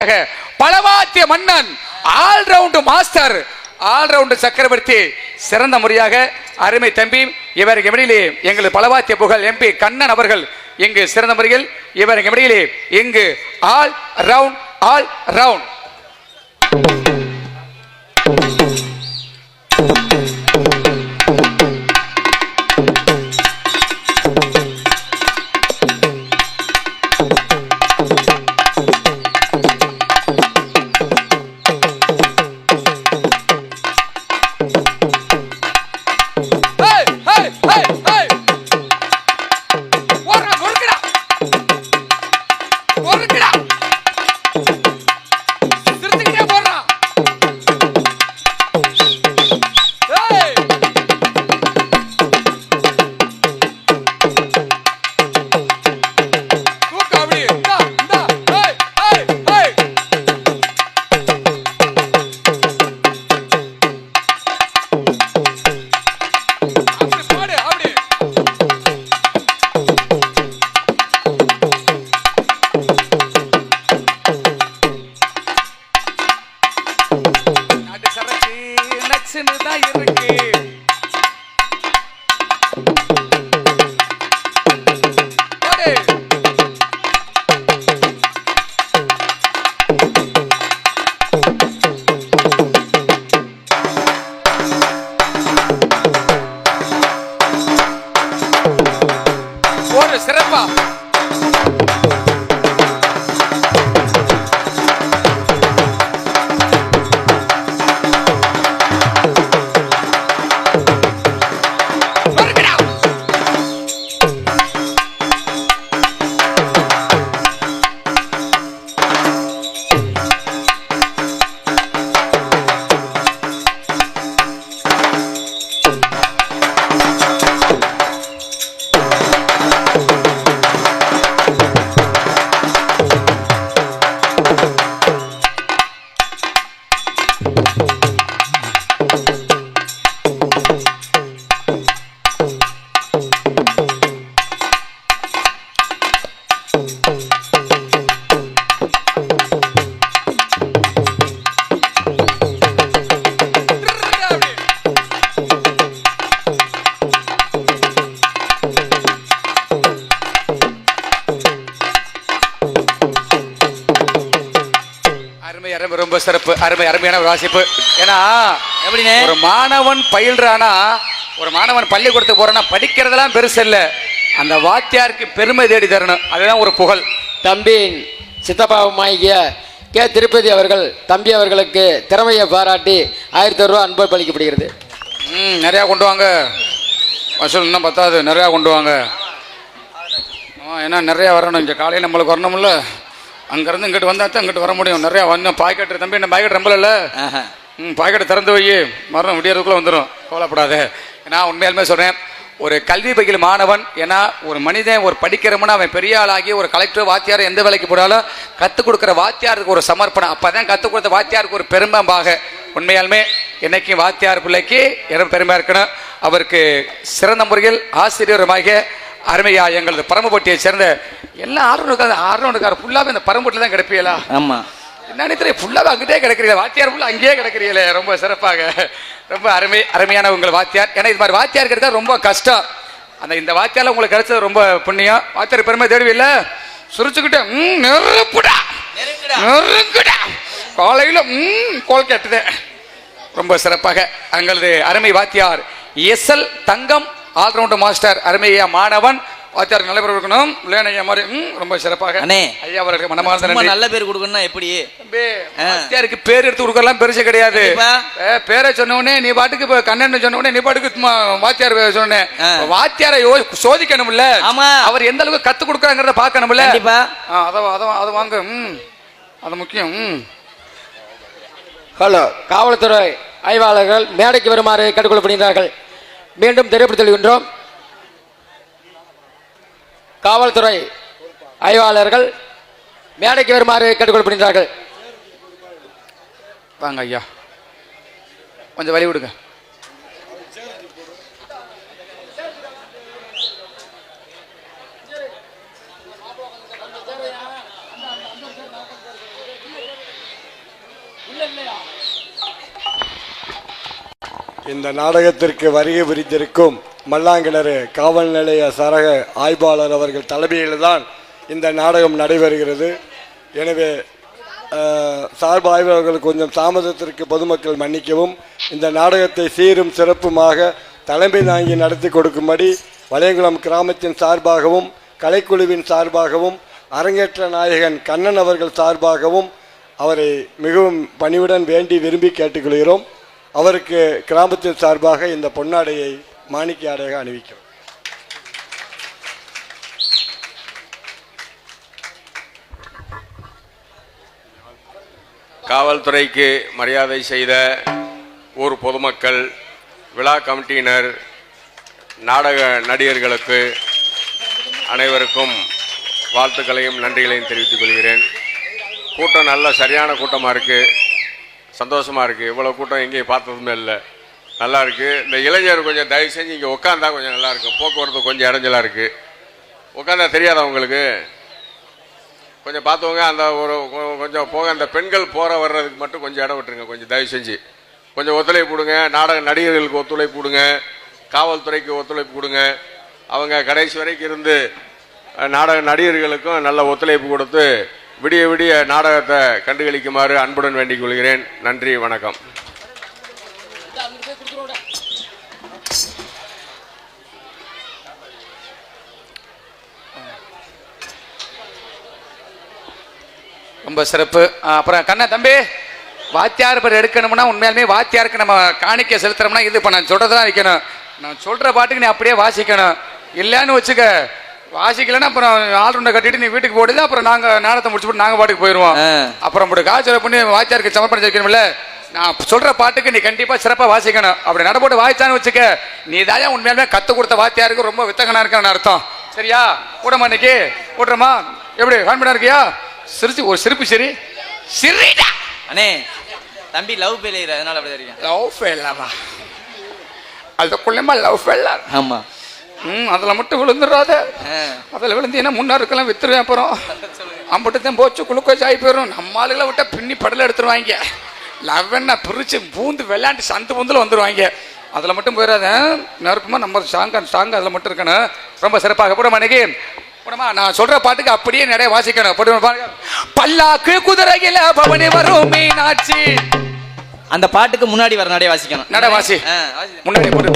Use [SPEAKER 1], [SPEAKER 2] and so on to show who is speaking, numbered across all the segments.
[SPEAKER 1] பலவாத்திய மன்னன், all-round master, all-round சக்கரவர்த்தி, சிறந்த முறையாக அருமை தம்பி இவருக்கு இடையிலே எங்கள் பலவாத்திய புகழ் எம்பி கண்ணன் அவர்கள் இங்கு சிறந்த முறையில் இவருக்கு இடையிலே இங்கு ஆல் ரவுண்ட் சிறப்பா ரொம்ப சிறப்பு, அருமையான வாசிப்பு. ஏன்னா ஒரு மாணவன் பயில்றானா, ஒரு மாணவன் பள்ளிக்கூடத்துக்கு போறானா படிக்கிறதெல்லாம் பெருசு இல்ல, அந்த வாத்தியாருக்கு பெருமை தேடி தரணும், அதுதான் ஒரு புகழ்.
[SPEAKER 2] தம்பி சித்தப்பாவுமாகிய கே திருப்பதி அவர்கள் தம்பி அவர்களுக்கு திறமையை பாராட்டி 1000 ரூபாய் அன்பு பளிக்கப்படுகிறது.
[SPEAKER 1] நிறையா கொண்டு வாங்க, வசூல் இன்னும் பத்தாது, நிறையா கொண்டு வாங்க. ஏன்னா நிறையா வரணும், இங்கே காலையில் நம்மளுக்கு வரணும்ல, அங்கேருந்து இங்கிட்டு வந்தால் தான் இங்கிட்டு வர முடியும். நிறையா வந்து பாக்கெட்டு தம்பி, என்ன பாக்கெட் ரொம்ப இல்லை, பாக்கெட்டை திறந்து வை, மரணம் விடியறதுக்குள்ளே வந்துடும், கவலைப்படாது. நான் உண்மையாலுமே சொல்கிறேன், ஒரு கல்வி பயிலும் மாணவன், ஏன்னா ஒரு மனிதன் ஒரு படிக்கிறவனா அவன் பெரிய ஆளாகி ஒரு கலெக்டர் வாத்தியார் எந்த வேலைக்கு போனாலும் கற்றுக் கொடுக்குற வாத்தியாருக்கு ஒரு சமர்ப்பணம், அப்போ தான் கற்றுக் கொடுத்த வாத்தியாருக்கு ஒரு பெருமையாக. உண்மையாலுமே என்னைக்கும் வாத்தியார் பிள்ளைக்கு பெருமையாக இருக்கணும். அவருக்கு சிறந்த முறையில் ஆசிரியருமாக அருமையா எங்களது பரமப்பட்டியை சேர்ந்த எல்லா ஆர்வனுக்கார ஃபுல்லாகவே இந்த பரம்பட்டில் தான் கிடைப்பீங்களா?
[SPEAKER 2] ஆமாம்,
[SPEAKER 1] என்ன ஃபுல்லாக அங்கிட்டே கிடைக்கிறீங்களா, வாத்தியார் ஃபுல்லாக அங்கேயே கிடைக்கிறீங்களே, ரொம்ப சிறப்பாக, ரொம்ப அருமையான உங்கள் வாத்தியார். ஏன்னா இது மாதிரி வாத்தியார் கிடைத்தா ரொம்ப கஷ்டம், இந்த வாத்தியாரில் உங்களுக்கு கிடைச்சது ரொம்ப புண்ணியம். வாத்தியார் பெருமை தேடுவில்ல, சுரிச்சுக்கிட்டு நெருப்புடா நெருங்குடா காலையில் கோல் கேட்டுது. ரொம்ப சிறப்பாக எங்களது அருமை வாத்தியார் எஸ்எல் தங்கம், ஆல்ரவுண்ட் மாஸ்டர், அருமையா மாணவன் வாத்தியாருக்கு நல்ல பேர் கொடுக்கணும். ஐயா மாதிரி ரொம்ப சிறப்பாக ஐயா அவர்களுக்கு மனமார்ந்த
[SPEAKER 3] நல்ல பேர் கொடுக்கணும்னா எப்படி?
[SPEAKER 1] வாத்தியாருக்கு பேர் எடுத்து கொடுக்கலாம் பெருசு கிடையாது. பேரை சொன்ன உடனே நீ பாட்டுக்கு இப்ப கண்ணன் சொன்ன உடனே நீ பாட்டுக்கு வாத்தியார் சொன்னேன், வாத்தியாரை சோதிக்கணும்ல, அவர் எந்த அளவுக்கு கத்து கொடுக்குறாங்கிறத பார்க்கணும்ல, அதை வாங்க, அது முக்கியம்.
[SPEAKER 2] ஹலோ, காவல்துறை ஆய்வாளர்கள் மேடைக்கு வருமாறு கேட்டுக்கொள்ளப்படுகிறார்கள். மீண்டும் தெரியப்படுத்துகின்றோம், காவல்துறை ஆய்வாளர்கள் மேடைக்கு வருமாறு கேட்டுக்கொள்ளப்படுகிறார்கள்.
[SPEAKER 1] வாங்க ஐயா, கொஞ்சம் வழி விடுங்க.
[SPEAKER 3] இந்த நாடகத்திற்கு வருகை புரிந்திருக்கும் மல்லாங்கிணறு காவல் நிலைய சரக ஆய்வாளர் அவர்கள் தலைமையில்தான் இந்த நாடகம் நடைபெறுகிறது. எனவே சார்பு ஆய்வாளர்கள் கொஞ்சம் தாமதத்திற்கு பொதுமக்கள் மன்னிக்கவும். இந்த நாடகத்தை சீரும் சிறப்புமாக தலைமை தாங்கி நடத்தி கொடுக்கும்படி வளையங்குளம் கிராமத்தின் சார்பாகவும் கலைக்குழுவின் சார்பாகவும் அரங்கேற்ற நாயகன் கண்ணன் அவர்கள் சார்பாகவும் அவரை மிகவும் பணிவுடன் வேண்டி விரும்பி கேட்டுக்கொள்கிறோம். அவருக்கு கிராமத்தின் சார்பாக இந்த பொன்னாடையை மாணிக்க ஆடையாக அணிவிக்கிறோம்.
[SPEAKER 4] காவல்துறைக்கு மரியாதை செய்த ஊர் பொதுமக்கள், விழா கமிட்டியினர், நாடக நடிகர்களுக்கு அனைவருக்கும் வாழ்த்துக்களையும் நன்றிகளையும் தெரிவித்துக் கொள்கிறேன். கூட்டம் நல்ல சரியான கூட்டமாக இருக்குது, சந்தோஷமாக இருக்குது. இவ்வளோ கூட்டம் எங்கேயும் பார்த்ததுமே இல்லை, நல்லா இருக்குது. இந்த இளைஞர் கொஞ்சம் தயவு செஞ்சு இங்கே உட்காந்தா கொஞ்சம் நல்லாயிருக்கும். போக்குவரத்து கொஞ்சம் இடைஞ்சலாக இருக்குது. உட்காந்தா தெரியாதா உங்களுக்கு? கொஞ்சம் பார்த்துவங்க. அந்த ஒரு கொஞ்சம் போக அந்த பெண்கள் போகிற வர்றதுக்கு மட்டும் கொஞ்சம் இடம் விட்டுருங்க. கொஞ்சம் தயவு செஞ்சு கொஞ்சம் ஒத்துழைப்பு கொடுங்க. நாடக நடிகர்களுக்கு ஒத்துழைப்பு கொடுங்க, காவல்துறைக்கு ஒத்துழைப்பு கொடுங்க. அவங்க கடைசி வரைக்கும் இருந்து நாடக நடிகர்களுக்கும் நல்ல ஒத்துழைப்பு கொடுத்து விடிய விடிய நாடகத்தை கண்டுகளிக்குமாறு அன்புடன் வேண்டிக் கொள்கிறேன். நன்றி, வணக்கம்.
[SPEAKER 1] ரொம்ப சிறப்பு. அப்புறம் கண்ணா தம்பி, வாத்தியார் பேர் எடுக்கணும்னா உண்மையாலுமே வாத்தியாருக்கு நம்ம காணிக்க செலுத்துறோம்னா இது இப்போ நான் சொல்றதான் வைக்கணும். நான் சொல்ற பாட்டுக்கு நீ அப்படியே வாசிக்கணும். இல்லைன்னு வச்சுக்க, வாசிக்கலன்னா அப்புறம் ஆல்ரவுண்டை கட்டிட்டு நீ வீட்டுக்கு போடுது. அப்புறம் நாங்கள் நாடகத்தை முடிச்சு போட்டு நாங்கள் பாட்டுக்கு போயிடுவோம். அப்புறம் இப்படி காய்ச்சல் பண்ணி வாத்தியாருக்கு சமர்ப்பணம் செய்யணும்ல. நான் சொல்ற பாட்டுக்கு நீ கண்டிப்பாக சிறப்பாக வாசிக்கணும். அப்படி நட போட்டு வாய்ச்சான்னு வச்சுக்க, நீ தான் உண்மையாலுமே கற்றுக் கொடுத்த வாத்தியாருக்கு ரொம்ப வித்தகனா இருக்கான்னு அர்த்தம். சரியா? கூடமா இன்னைக்கு கூட்டுறமா? எப்படி கான்பிடா இருக்கியா? சிரிச்சு ஒரு சிரிப்பு சரி சிரிடா
[SPEAKER 5] அண்ணே. தம்பி லவ் ஃபெயிலியர், அதனால அப்படி இருக்கேன்.
[SPEAKER 1] லவ் ஃபெயிலரா? அதுக்குள்ளேமா லவ் ஃபெயிலர்?
[SPEAKER 5] ஆமா.
[SPEAKER 1] அதில் மட்டும் விழுந்துடாத. அதில் விழுந்தீங்கன்னா முன்னாருக்கெல்லாம் வித்துருவேன். அப்புறம் அம்பட்டுத்தான் போச்சு குளுக்கோஸ் ஆகி போயிடும். நம்ம ஆளுகளை விட்டா பின்னி படலை எடுத்துருவாங்க. லவ்வெண்ணா பிரித்து பூந்து விளையாண்டு சந்து பூந்தில் வந்துடுவாங்க. அதில் மட்டும் போயிடாத. நெருக்கமாக நம்ம சாங் அதில் மட்டும் இருக்கணும். ரொம்ப சிறப்பாக போடுமா இன்னைக்கு போடுமா. நான் சொல்கிற பாட்டுக்கு அப்படியே நிறைய வாசிக்கணும். போடுமா. பல்லாக்கு குதிரையில பவனி வரும் மீனாட்சி.
[SPEAKER 5] அந்த பாட்டுக்கு முன்னாடி வர நடை வாசிக்கணும்.
[SPEAKER 1] நட வாசி முன்னாடி போடு.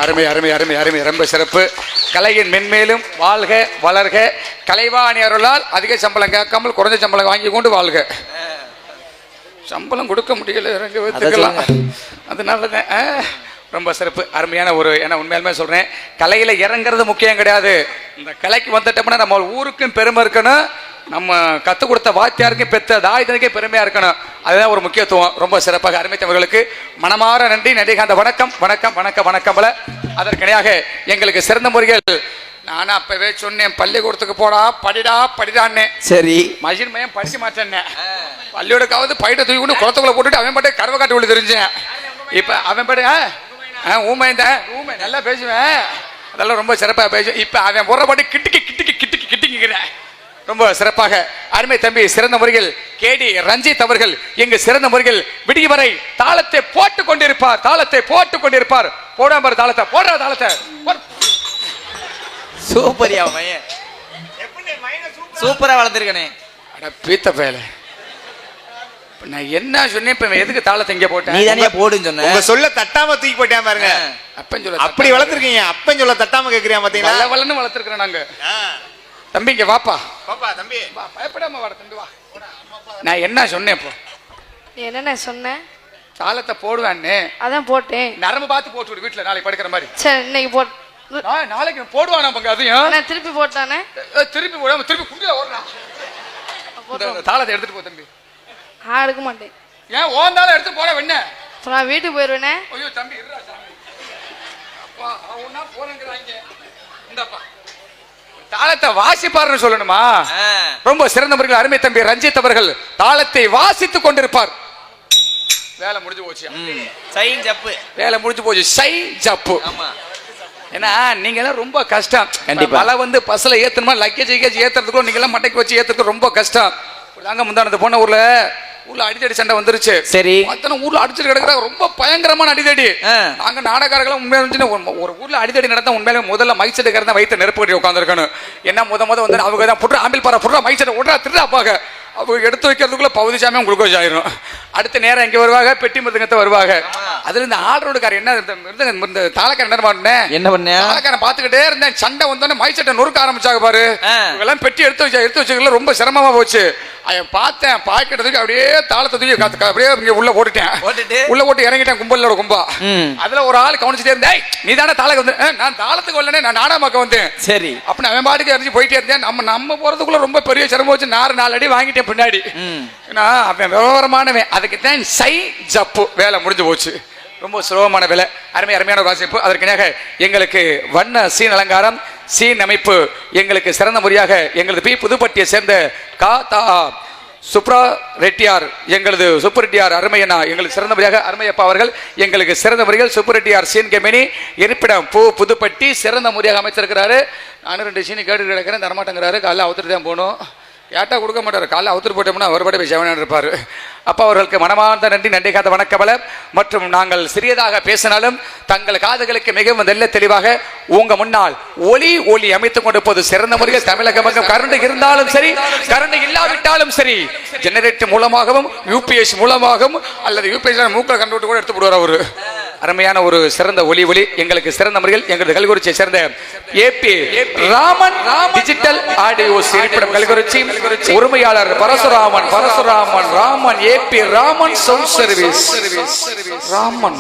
[SPEAKER 1] அருமை அருமை அருமை அருமை. ரொம்ப சிறப்பு. கலையின் மென்மேலும் வாழ்க வளர்க. கலைவாணி அருளால் அதிக சம்பளம் கேட்காமல் குறைஞ்ச சம்பளம் வாங்கி கொண்டு வாழ்க. சம்பளம் கொடுக்க முடியல, இறங்க வைத்துக்கலாம். அதனாலதான் ரொம்ப சிறப்பு. அருமையான ஒரு, ஏன்னா உண்மையாலுமே சொல்றேன், கலையில இறங்குறது முக்கியம் கிடையாது. இந்த கலைக்கு வந்துட்டோம்னா நம்ம ஊருக்கும் பெருமை இருக்கணும், நம்ம கற்றுக் கொடுத்த வாத்தியாருக்கும் பெற்ற தாயுதனுக்கே பெருமையா இருக்கணும். அதுதான் ஒரு முக்கியத்துவம். ரொம்ப சிறப்பாக அருமைத்தவர்களுக்கு மனமாற நன்றி. நன்றிகாந்த வணக்கம் வணக்கம் வணக்கம் வணக்கம் பல. அதற்கிணையாக எங்களுக்கு சிறந்த முறைகள் நானும் அப்பவே சொன்னேன், பள்ளிக்கூடத்துக்கு போடா படிடா படிடான்னு.
[SPEAKER 5] சரி,
[SPEAKER 1] மஜின் மையம் படிச்சு மாட்டேன். பள்ளியோடக்காவது பயிட்ட தூக்கி கொண்டு குளத்துக்குள்ள போட்டுட்டு அவன் பாட்டு கருவ காட்டு விழு தெரிஞ்சேன். இப்ப அவன் பாட்டு ஊமை ஊமை நல்லா பேசுவேன், அதெல்லாம் ரொம்ப சிறப்பாக பேசுவேன். இப்ப அவன் போடுற பாட்டு கிட்டுக்கு கிட்டுக்கு கிட்டுக்கு கிட்டுக்குங்கிறேன். ரொம்ப சிறப்பாக அருமை தம்பி சிறந்த முறையில் கேடி ரஞ்சித் அவர்கள் எங்கு சிறந்த முறையில் விடிய வரை தாளத்தை போட்டு கொண்டிருப்பார். தாளத்தை போட்டு கொண்டிருப்பார். போடாம தாளத்தை போடுற தாளத்தை
[SPEAKER 5] சூப்பரியா மையன், சூப்பரா வளர்ந்துருக்கனே.
[SPEAKER 1] அட பீத்த பேல, நான் என்ன சொன்னேன்? இப்ப எதுக்கு தாளத்தை இங்க போட்டேன்?
[SPEAKER 5] நீ தானே போடுன்னு சொன்ன.
[SPEAKER 6] உங்க சொல்ல தட்டாம தூக்கி போட்டேன் பாருங்க.
[SPEAKER 1] அப்பன் சொல்ல
[SPEAKER 6] அப்படி வளர்த்துருக்கீங்க. அப்பன் சொல்ல தட்டாம கேக்குறியா? பாத்தீங்களா?
[SPEAKER 1] வளன்னு வளர்த்துருக்கிறேன் நாங்க. தம்பி இங்க வாப்பா.
[SPEAKER 6] பாப்பா தம்பி
[SPEAKER 1] வா, பயப்படாம வாடா தம்பி வா. நான் என்ன சொன்னேன் இப்போ?
[SPEAKER 7] நீ என்னண்ணே சொன்ன?
[SPEAKER 1] தாளத்தை போடுவான்னு
[SPEAKER 7] அதான் போட்டேன்.
[SPEAKER 1] நரம்பு பார்த்து போட்டு விடு வீட்டுல நாளைக்கு படுக்கிற மாதிரி.
[SPEAKER 7] சரி இன்னைக்கு போட்
[SPEAKER 1] நாளைக்கு போடுவானா பங்க அதையும்
[SPEAKER 7] நான் திருப்பி போட்டானே.
[SPEAKER 1] திருப்பி போடாம திருப்பி குண்டில ஓடுறான். இந்த தாளத்தை எடுத்துட்டு போ தம்பி.
[SPEAKER 7] நான் எடுக்க மாட்டேன்.
[SPEAKER 1] ஏன் ஓந்தாலும் எடுத்து போட வெண்ண?
[SPEAKER 7] இப்போ நான் வீட்டுக்கு போயிடுவேனே.
[SPEAKER 1] ஐயோ தம்பி இருடா சாமி. அப்பா அவனா போறங்கறாங்க. இந்தப்பா தாளத்தை வாசிப்பாருன்னு சொல்லணுமா? ரொம்ப சிறந்த முறையில் அருமை தம்பி ரஞ்சித் அவர்கள் தாளத்தை வாசித்துக் கொண்டிருப்பார். வேலை முடிஞ்சு போச்சு.
[SPEAKER 5] சைன் ஜப்பு.
[SPEAKER 1] வேலை முடிஞ்சு போச்சு. சை ஜப்பு.
[SPEAKER 5] ஆமா.
[SPEAKER 1] ஏன்னா நீங்க எல்லாம் ரொம்ப கஷ்டம்.
[SPEAKER 5] கண்டிப்பா.
[SPEAKER 1] பல வந்து பஸ்ல ஏத்தணுமா லக்கேஜ் ஏத்துறதுக்கும் நீங்க எல்லாம் மட்டைக்கு வச்சு ஏத்துறதுக்கு ரொம்ப கஷ்டம். தாங்க முந்தானது போன ஊர்ல அடிதடி சண்டை வந்துருச்சு.
[SPEAKER 5] சரி.
[SPEAKER 1] அத்தனை ஊர்ல அடிச்சுட்டு கிடக்குறாங்க. ரொம்ப பயங்கரமான அடிதடி. நாங்க நாடகாரர்களும் உண்மையா ஒரு ஊர்ல அடிதடி நடந்தா உண்மையிலே முதல்ல மைக் செட் கிடந்தா வயிற்று நெருப்பு கட்டி உட்காந்துருக்கணும். என்ன முத வந்து அவங்க தான் புட்ற ஆம்பிள் பாரு புட்ற மைக் செட் விட்றா திருடா பாக்க அவங்க எடுத்து வைக்கிறதுக்குள்ள பகுதி சாமியும் குளுக்கோஸ் ஆயிரும். அடுத்த நேரம் இங்க வருவாங்க பெட்டி மிருதங்கத்தை வருவாங்க. அதுல இந்த ஆல்ரவுண்டுக்காரர் என்ன இந்த தாளக்காரன் என்ன பண்ண தாளக்காரன் பாத்துக்கிட்டே இருந்தேன். சண்டை வந்தோடனே மைக் செட்டை நொறுக்க ஆரம்பிச்சாங்க பாரு. இவெல்லாம் பெட்டி எடுத்து வச்சுக்கல ரொம்ப சிரமமா போச்சு. பார்த்தேன் பாய்க்கிறதுக்கு அப்படியே தாளத்தை தூக்கி அப்படியே இங்க உள்ள போட்டுட்டேன். உள்ள போட்டு இறங்கிட்டேன் கும்பலோட கும்பா. அதுல ஒரு ஆள் கவனிச்சுட்டே இருந்தேன். நீ தானே தாளக்கு வந்து நான் தாளத்துக்கு வரலனே நான் நாடகமாக்க வந்தேன். சரி அப்ப அவன் பாட்டுக்கு இறங்கி போயிட்டே இருந்தேன். நம்ம போறதுக்குள்ள ரொம்ப பெரிய சிரமம் வச்சு 4 அடி வாங்கிட்டேன் பின்னாடி. அவன் விவரமானவன். அதுக்கு தான் சை ஜப்பு. வேலை முடிஞ்சு போச்சு. ரொம்ப சுலபமான வேலை. அருமையான வாசிப்பு. அதற்கு எங்களுக்கு வண்ண சீன் அலங்காரம் சீன் அமைப்பு எங்களுக்கு சிறந்த முறையாக எங்களது பி புதுப்பட்டியை சேர்ந்த கா சுப்ரா ரெட்டியார் எங்களது சுப்புரெட்டியார் அருமையண்ணா எங்களுக்கு சிறந்த முறையாக அருமையப்பா அவர்கள் எங்களுக்கு சிறந்த முறையில் சுப்புரெட்டியார் சீன் கம்பெனி இருப்பிடம் புதுப்பட்டி சிறந்த முறையாக அமைச்சிருக்கிறாரு. நானும் 2 சீனி கேட்டு கிடக்கிறேன் தரமாட்டேங்கிறாரு. காலைல அவுத்துட்டு தான் போகணும். கேட்டா கொடுக்க மாட்டார். காலைல அவுத்துட்டு போட்டோம்னா ஒருபடி போய் செவனான் இருப்பார். அப்பா அவர்களுக்கு மனமார்ந்த நன்றி காத்த வணக்கமல. மற்றும் நாங்கள் சிறியதாக பேசினாலும் தங்கள் காதுகளுக்கு மிகவும் நல்ல தெளிவாக உங்க முன்னால் ஒலி அமைத்துக் கொண்டு போது சிறந்த முறையில் தமிழக மக்கள் கரண்ட் இருந்தாலும் சரி கரண்ட் இல்லாவிட்டாலும் சரி ஜெனரேட்டர் மூலமாகவும் யூபிஎஸ் மூலமாகவும் அல்லது யூபிஎஸ் மூக்கில் கண்டு கூட எடுத்து போடுவார் அவரு. அருமையான ஒரு சிறந்த ஒலி எங்களுக்கு சிறந்த முறையில் எங்களது கல்குறிச்சியை சேர்ந்த ஏபி ராமன் டிஜிட்டல் ஆடியோ இருப்பிடம் கல்குறிச்சி உரிமையாளர் Parasuraman Raman AB Raman sound service Raman